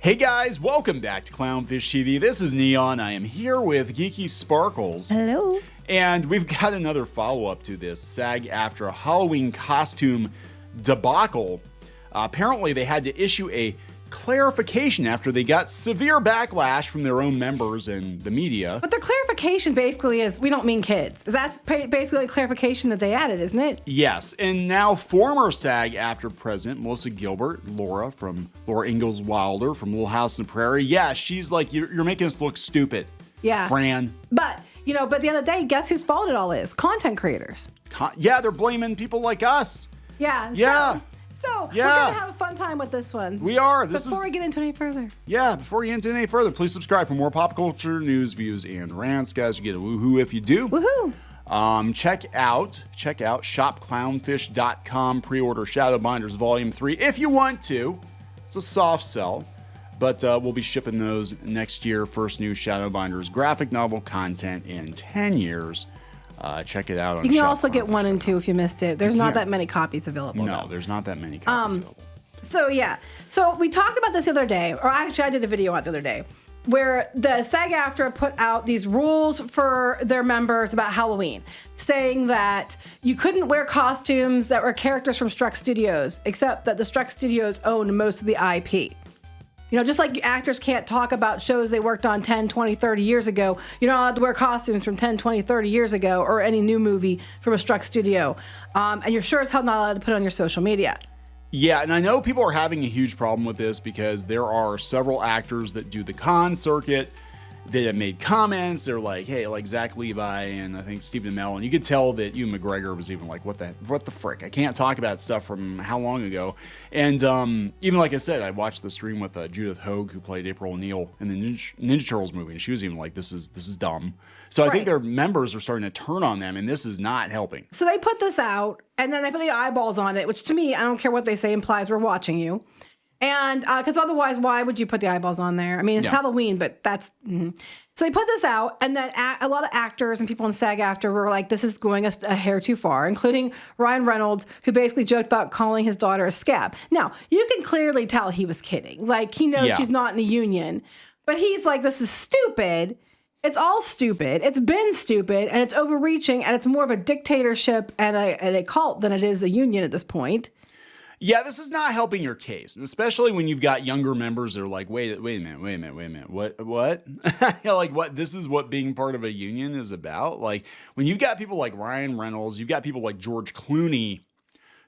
Hey guys, welcome back to Clownfish TV. This is Neon. I am here with Geeky Sparkles. Hello. And we've got another follow-up to this Sag-aftra Halloween costume debacle. Apparently they had to issue a clarification after they got severe backlash from their own members and the media. But their clarification basically is, we don't mean kids. Is that basically a clarification that they added, isn't it? Yes, and now former Sag-aftra president Melissa Gilbert, Laura Ingalls Wilder from Little House on the Prairie, yeah, she's like, you're making us look stupid. Yeah. Fran. But, but at the end of the day, guess whose fault it all is? Content creators. Yeah, they're blaming people like us. Yeah. Yeah. So we're going to have a fun time with this one. We are. Before we get into any further. Yeah, before we get into any further, please subscribe for more pop culture news, views, and rants. Guys, you get a woohoo if you do. Woohoo. Check out shopclownfish.com. Pre-order Shadowbinders Volume 3 if you want to. It's a soft sell, but we'll be shipping those next year. First new Shadowbinders graphic novel content in 10 years. Check it out on You can also get 1 and 2 if you missed it. There's not that many copies available. No, there's not that many copies available. So we talked about this the other day, or actually I did a video on it the other day, where the SAG-AFTRA put out these rules for their members about Halloween, saying that you couldn't wear costumes that were characters from Struck Studios, except that the Struck Studios owned most of the IP. Just like actors can't talk about shows they worked on 10, 20, 30 years ago, you're not allowed to wear costumes from 10, 20, 30 years ago or any new movie from a Struck studio. And you're sure as hell not allowed to put it on your social media. Yeah, and I know people are having a huge problem with this because there are several actors that do the con circuit that have made comments. They're like, hey, like Zach Levi and I think Stephen Amell, and you could tell that Ewan McGregor was even like, what the frick? I can't talk about stuff from how long ago. And even like I said, I watched the stream with Judith Hogue, who played April O'Neil in the Ninja Turtles movie, and she was even like, this is dumb. So I think their members are starting to turn on them, and this is not helping. So they put this out, and then they put the eyeballs on it, which to me, I don't care what they say, implies we're watching you. And because otherwise, why would you put the eyeballs on there? I mean, it's Halloween, but that's... So they put this out, and then a lot of actors and people in SAG-AFTRA were like, this is going a hair too far, including Ryan Reynolds, who basically joked about calling his daughter a scab. Now, you can clearly tell he was kidding. Like, he knows she's not in the union. But he's like, this is stupid. It's all stupid. It's been stupid, and it's overreaching, and it's more of a dictatorship and a cult than it is a union at this point. Yeah, this is not helping your case, and especially when you've got younger members that are like, wait a minute, what? Like, what? This is what being part of a union is about? Like, when you've got people like Ryan Reynolds, you've got people like George Clooney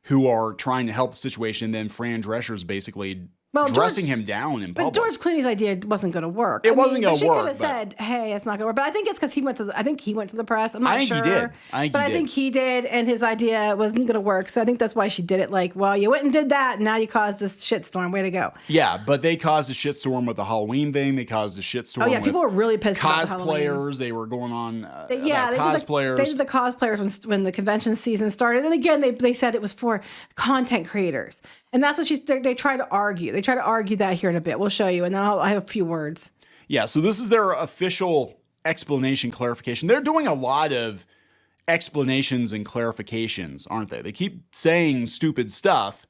who are trying to help the situation, then Fran Drescher's basically dressing him down in public. But George Clooney's idea wasn't going to work. It wasn't going to work. She could have said, hey, it's not going to work. But I think it's because he went to the press. I'm not sure. I think he did. I think he did, and his idea wasn't going to work. So I think that's why she did it. Like, well, you went and did that, and now you caused this shitstorm. Way to go. Yeah, but they caused a shitstorm with the Halloween thing. They caused a shitstorm with people were really pissed about cosplayers. They were going on cosplayers. They did the cosplayers when the convention season started. And again, they said it was for content creators. And that's what they try to argue. They try to argue that here in a bit. We'll show you, and then I have a few words. Yeah, so this is their official explanation clarification. They're doing a lot of explanations and clarifications, aren't they? They keep saying stupid stuff,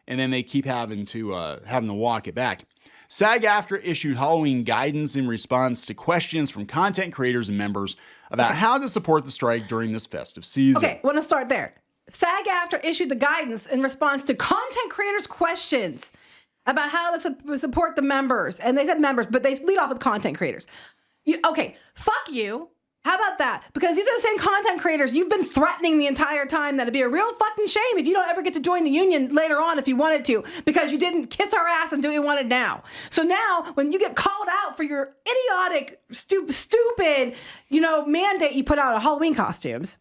and then they keep having to walk it back. SAG-AFTRA issued Halloween guidance in response to questions from content creators and members about how to support the strike during this festive season. Okay, I want to start there. SAG-AFTRA issued the guidance in response to content creators' questions about how to support the members. And they said members, but they lead off with content creators. Okay, fuck you. How about that? Because these are the same content creators you've been threatening the entire time that it'd be a real fucking shame if you don't ever get to join the union later on if you wanted to, because you didn't kiss our ass and do what you wanted now. So now, when you get called out for your idiotic, stupid, mandate you put out of Halloween costumes,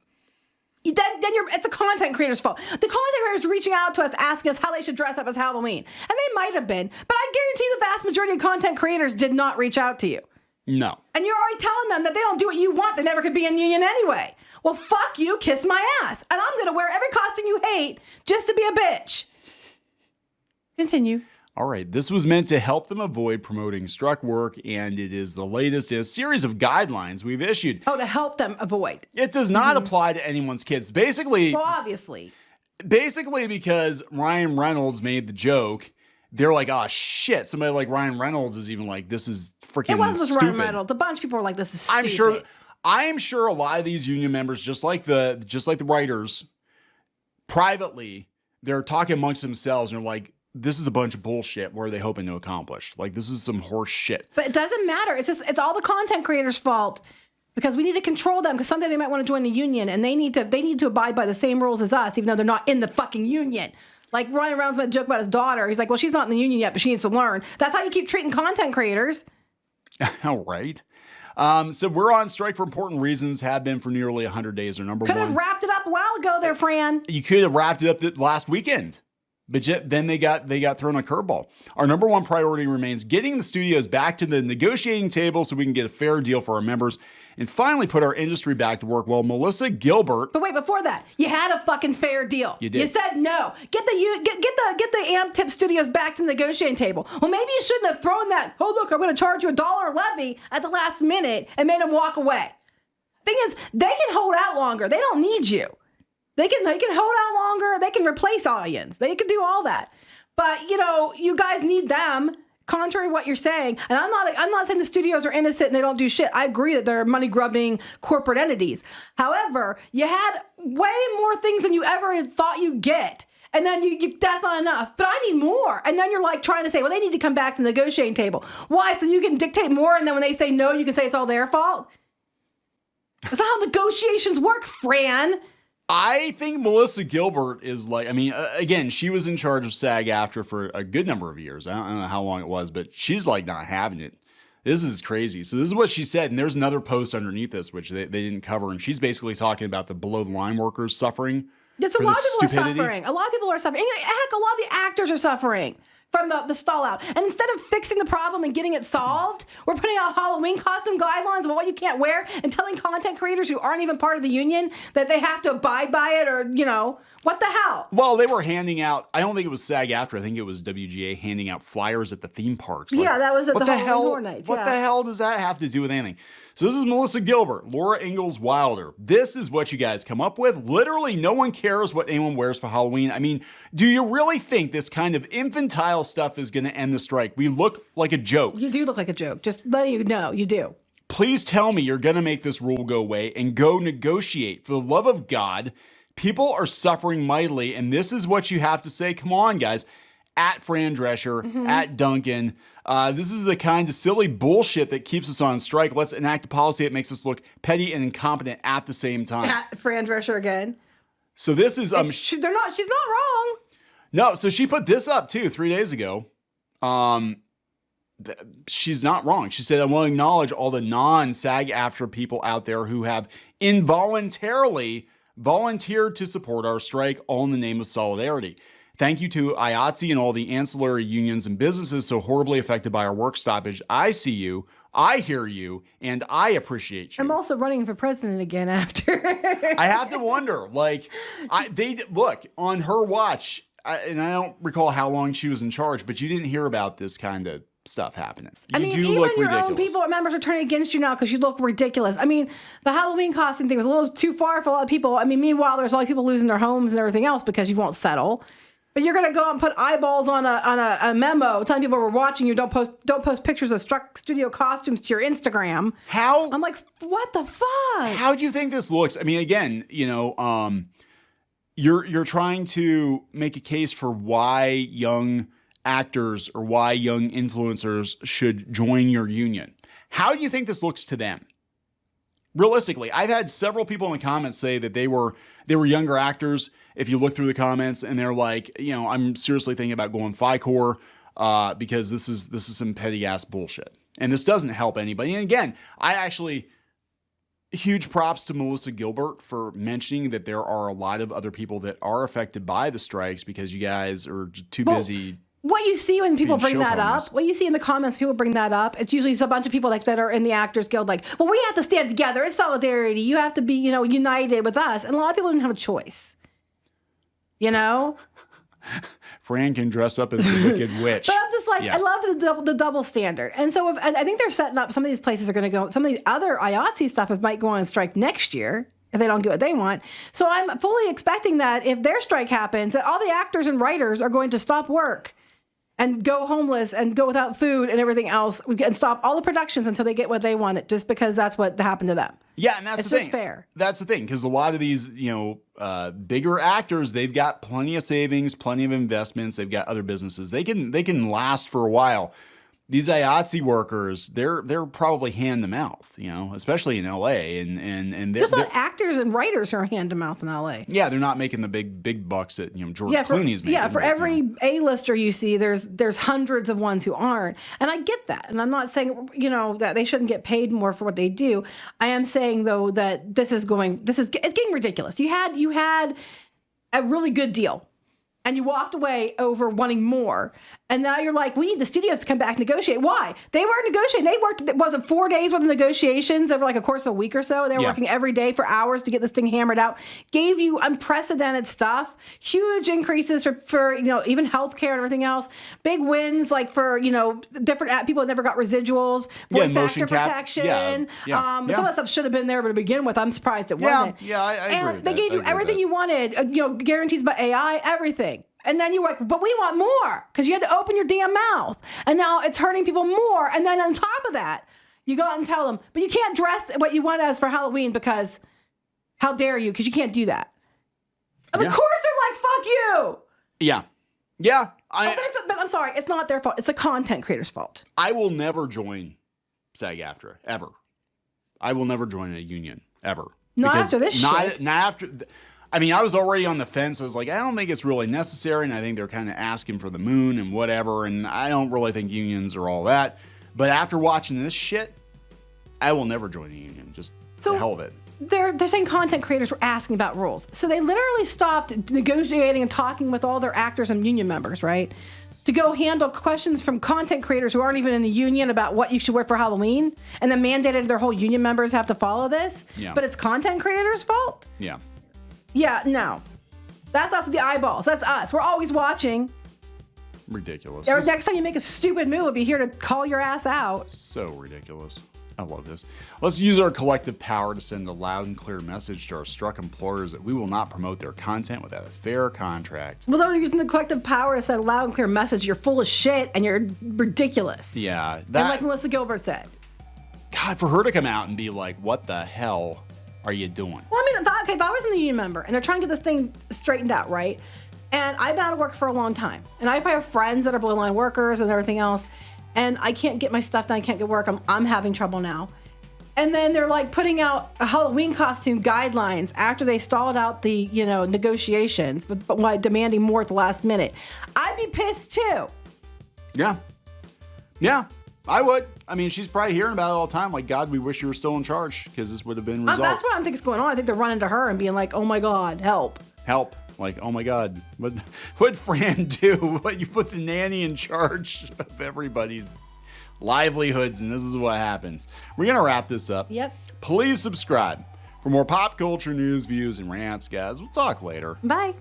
then it's a content creator's fault. The content creators reaching out to us asking us how they should dress up as Halloween. And they might have been, but I guarantee the vast majority of content creators did not reach out to you. No. And you're already telling them that they don't do what you want. They never could be in union anyway. Well, fuck you, kiss my ass. And I'm going to wear every costume you hate just to be a bitch. Continue. All right, this was meant to help them avoid promoting struck work, and it is the latest in a series of guidelines we've issued. Oh, to help them avoid. It does not apply to anyone's kids. Basically, well, obviously. Basically because Ryan Reynolds made the joke they're like, oh shit. Somebody like Ryan Reynolds is even like, this is freaking It wasn't just stupid. Ryan Reynolds. A bunch of people were like, this is stupid. I'm sure a lot of these union members, just like the writers, privately, they're talking amongst themselves and they're like, this is a bunch of bullshit. What are they hoping to accomplish? Like, this is some horse shit. But it doesn't matter. It's all the content creators' fault because we need to control them because someday they might want to join the union and they need to abide by the same rules as us, even though they're not in the fucking union. Like Ryan Reynolds made a joke about his daughter. He's like, well, she's not in the union yet, but she needs to learn. That's how you keep treating content creators. All right. So we're on strike for important reasons, have been for nearly 100 days. Our number one. Could have wrapped it up a while ago there, Fran. You could have wrapped it up last weekend. But then they got thrown a curveball. Our number one priority remains getting the studios back to the negotiating table so we can get a fair deal for our members and finally put our industry back to work. Well, Melissa Gilbert. But wait, before that, you had a fucking fair deal. You did. You said no. Get the Amp Tip Studios back to the negotiating table. Well, maybe you shouldn't have thrown that, oh look, I'm going to charge you $1 levy at the last minute and made them walk away. Thing is, they can hold out longer. They don't need you. They can hold out longer. They can replace audience. They can do all that. But, you guys need them, contrary to what you're saying. And I'm not saying the studios are innocent and they don't do shit. I agree that they're money-grubbing corporate entities. However, you had way more things than you ever thought you'd get. And then that's not enough. But I need more. And then you're like trying to say, well, they need to come back to the negotiating table. Why? So you can dictate more and then when they say no, you can say it's all their fault? That's not how negotiations work, Fran. I think Melissa Gilbert is like, again, she was in charge of Sag-aftra for a good number of years. I don't know how long it was, but she's like not having it. This is crazy. So this is what she said. And there's another post underneath this, which they didn't cover. And she's basically talking about the below the line workers suffering. Yes, a lot of people are suffering. A lot of people are suffering. Heck, a lot of the actors are suffering from the stall out. And instead of fixing the problem and getting it solved, we're putting out Halloween costume guidelines about what you can't wear and telling content creators who aren't even part of the union that they have to abide by it or, what the hell? Well, they were handing out, I don't think it was SAG-aftra, I think it was WGA handing out flyers at the theme parks. Like, yeah, that was at the Halloween Horror Nights. What the hell does that have to do with anything? So this is Melissa Gilbert, Laura Ingalls Wilder. This is what you guys come up with. Literally, no one cares what anyone wears for Halloween. Do you really think this kind of infantile stuff is going to end the strike? We look like a joke. You do look like a joke. Just letting you know, you do. Please tell me you're going to make this rule go away and go negotiate. For the love of God, people are suffering mightily, and this is what you have to say. Come on, guys. At Fran Drescher, at Duncan. This is the kind of silly bullshit that keeps us on strike. Let's enact a policy that makes us look petty and incompetent at the same time. At Fran Drescher again. So this is she's not wrong. No, so she put this up too 3 days ago. She's not wrong. She said, I want to acknowledge all the non-SAG-aftra people out there who have involuntarily volunteered to support our strike, all in the name of solidarity. Thank you to IATSE and all the ancillary unions and businesses so horribly affected by our work stoppage. I see you, I hear you, and I appreciate you. I'm also running for president again after. I have to wonder, look, on her watch, and I don't recall how long she was in charge, but you didn't hear about this kind of stuff happening. You do even look your ridiculous. own people, members are turning against you now because you look ridiculous. The Halloween costume thing was a little too far for a lot of people. Meanwhile, there's a lot of people losing their homes and everything else because you won't settle. But you're gonna go out and put eyeballs on a memo telling people we're watching you. Don't post pictures of studio costumes to your Instagram. How? I'm like, what the fuck? How do you think this looks? Again, you're trying to make a case for why young actors or why young influencers should join your union. How do you think this looks to them? Realistically, I've had several people in the comments say that they were younger actors. If you look through the comments and they're like, I'm seriously thinking about going FICOR because this is some petty ass bullshit. And this doesn't help anybody. And again, huge props to Melissa Gilbert for mentioning that there are a lot of other people that are affected by the strikes because you guys are too busy. What you see when people bring that up, what you see in the comments, people bring that up, it's usually a bunch of people that are in the Actors Guild we have to stand together. It's solidarity. You have to be, united with us. And a lot of people didn't have a choice. Fran can dress up as a wicked witch. But I'm just I love the double standard. And so I think they're setting up, some of these places are going to go, some of the other IATSE stuff might go on strike next year if they don't get what they want. So I'm fully expecting that if their strike happens, that all the actors and writers are going to stop work and go homeless and go without food and everything else and stop all the productions until they get what they wanted, just because that's what happened to them. Yeah, and that's it's the thing. Just fair. That's the thing, because a lot of these, bigger actors, they've got plenty of savings, plenty of investments. They've got other businesses. They can last for a while. These IATSE workers, they're probably hand to mouth, especially in LA, and there's a lot of actors and writers who are hand to mouth in LA. Yeah, they're not making the big bucks that George Clooney's making. Yeah, for every A-lister you see, there's hundreds of ones who aren't, and I get that. And I'm not saying that they shouldn't get paid more for what they do. I am saying though that it's getting ridiculous. You had a really good deal, and you walked away over wanting more. And now you're like, we need the studios to come back and negotiate. Why? They weren't negotiating. They worked, was it 4 days worth of negotiations over like a course of a week or so? They were working every day for hours to get this thing hammered out. Gave you unprecedented stuff, huge increases for even healthcare and everything else. Big wins like for, different people that never got residuals, voice actor protection. Some of that stuff should have been there to begin with. I'm surprised it wasn't. Yeah, I agree. And they gave you everything you wanted, guarantees by AI, everything. And then you were like, but we want more, because you had to open your damn mouth. And now it's hurting people more. And then on top of that, you go out and tell them, but you can't dress what you want as for Halloween because how dare you? Because you can't do that. Of course they're like, fuck you. Yeah. Yeah. But I'm sorry. It's not their fault. It's the content creator's fault. I will never join Sag-aftra, ever. I will never join a union, ever. Not after this shit. Not after... I was already on the fence. I was like, I don't think it's really necessary, and I think they're kind of asking for the moon and whatever, and I don't really think unions are all that. But after watching this shit, I will never join a union. Just the hell of it. They're saying content creators were asking about rules. So they literally stopped negotiating and talking with all their actors and union members, right? To go handle questions from content creators who aren't even in the union about what you should wear for Halloween, and then mandated their whole union members have to follow this. Yeah. But it's content creators' fault? Yeah. Yeah, no. That's us with the eyeballs. That's us. We're always watching. Ridiculous. Next time you make a stupid move, we'll be here to call your ass out. So ridiculous. I love this. Let's use our collective power to send a loud and clear message to our struck employers that we will not promote their content without a fair contract. Well, they're using the collective power to send a loud and clear message. You're full of shit and you're ridiculous. Yeah. And like Melissa Gilbert said. God, for her to come out and be like, what the hell are you doing? Well, if I was in the union member and they're trying to get this thing straightened out, right? And I've been out of work for a long time. And I have friends that are blue line workers and everything else. And I can't get my stuff done. I can't get work. I'm having trouble now. And then they're like putting out a Halloween costume guidelines after they stalled out the, negotiations, but while demanding more at the last minute. I'd be pissed too. Yeah. Yeah, I would. She's probably hearing about it all the time. Like, God, we wish you were still in charge, because this would have been resolved. That's what I think is going on. I think they're running to her and being like, oh my God, help. Help. Like, oh my God, what'd Fran do? What, you put the nanny in charge of everybody's livelihoods, and this is what happens. We're going to wrap this up. Yep. Please subscribe for more pop culture news, views, and rants, guys. We'll talk later. Bye.